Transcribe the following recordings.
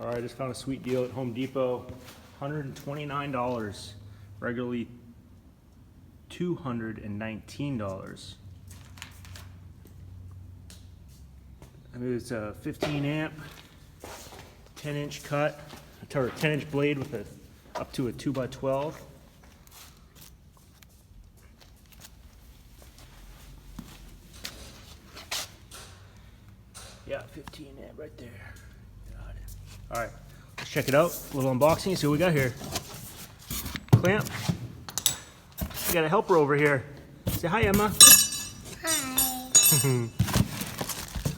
All right, I just found a sweet deal at Home Depot. $129, regularly $219. I mean, it's a 15 amp, 10-inch cut, or 10-inch blade with a up to a 2x12. Yeah, 15 amp right there. Got it. All right, let's check it out. A little unboxing. See what we got here. Clamp. We got a helper over here. Say hi, Emma. Hi.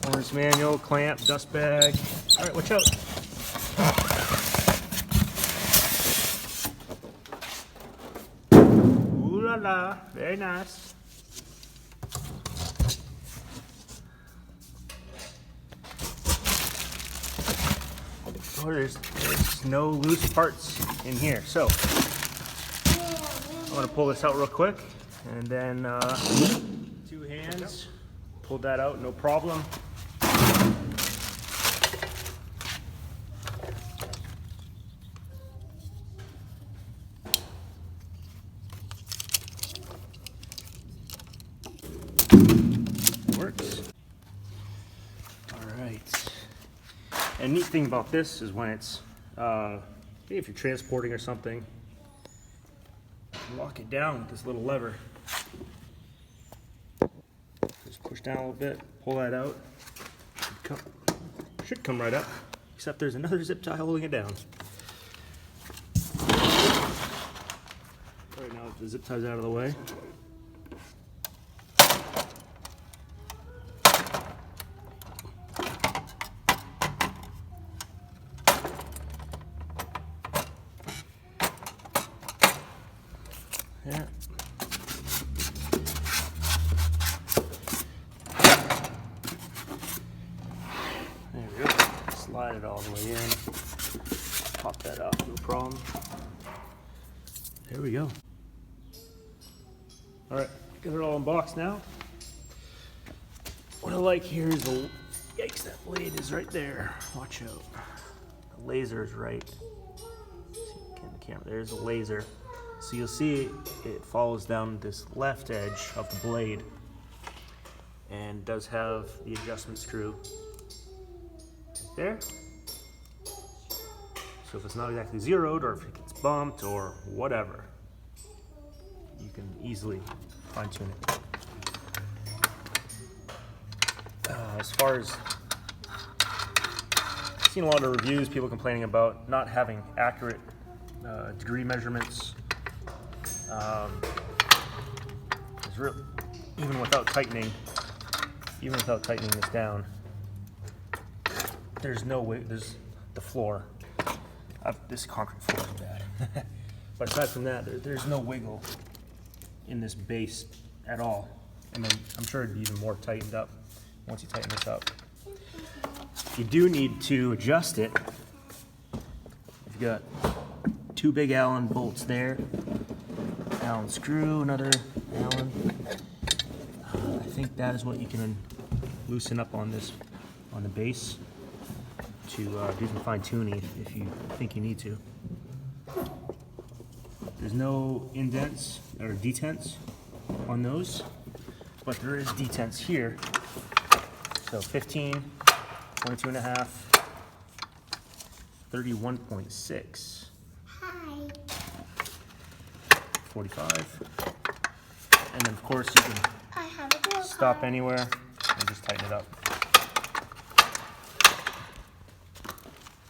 Owner's manual, clamp, dust bag. All right, watch out. Ooh la la, very nice. Oh, there's no loose parts in here. So I'm gonna pull this out real quick, and then 2 hands, pulled that out, no problem. Works. All right. And neat thing about this is when it's, if you're transporting or something, lock it down with this little lever. Just push down a little bit, pull that out. Should come right up, except there's another zip tie holding it down. Right now the zip tie's out of the way. Yeah. There we go. Slide it all the way in. Pop that up, no problem. There we go. All right, get it all unboxed now. What I like here is the, yikes, that blade is right there. Watch out. The laser is right. See, the camera, there's a laser. So you'll see it follows down this left edge of the blade and does have the adjustment screw right there. So if it's not exactly zeroed or if it gets bumped or whatever, you can easily fine tune it. As far as, I've seen a lot of reviews, people complaining about not having accurate degree measurements. Even without tightening this down, there's no way. There's the floor. This concrete floor is bad. But aside from that, there's no wiggle in this base at all. I mean, I'm sure it'd be even more tightened up once you tighten this up. You do need to adjust it. You've got 2 big Allen bolts there. Allen screw, another Allen. I think that is what you can loosen up on this, on the base, to do some fine tuning if you think you need to. There's no indents or detents on those, but there is detents here. So 15, 22.5, 31.6. 45, and then of course you can stop anywhere and just tighten it up.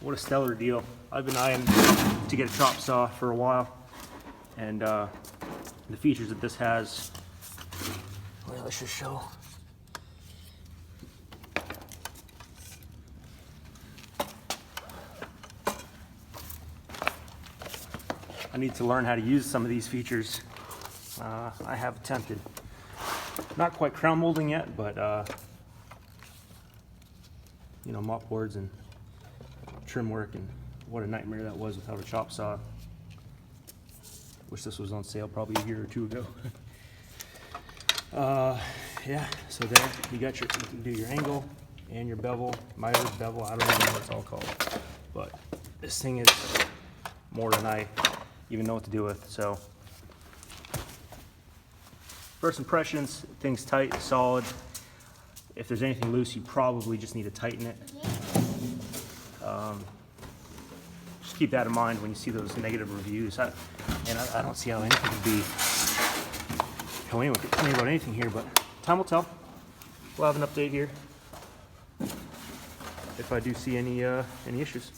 What a stellar deal. I've been eyeing to get a chop saw for a while, and the features that this has, well, let's just show. I need to learn how to use some of these features. I have attempted. Not quite crown molding yet, but you know, mop boards and trim work, and what a nightmare that was without a chop saw. Wish this was on sale probably a year or 2 ago. Yeah, so there you got your, you can do your angle and your bevel, miter bevel, I don't even know what it's all called. but this thing is more than I even know what to do with. So first impressions, thing's tight, solid. If there's anything loose, you probably just need to tighten it. Just keep that in mind when you see those negative reviews. I don't see how anything could be, how anyone could complain about anything here, but time will tell. We'll have an update here if I do see any issues.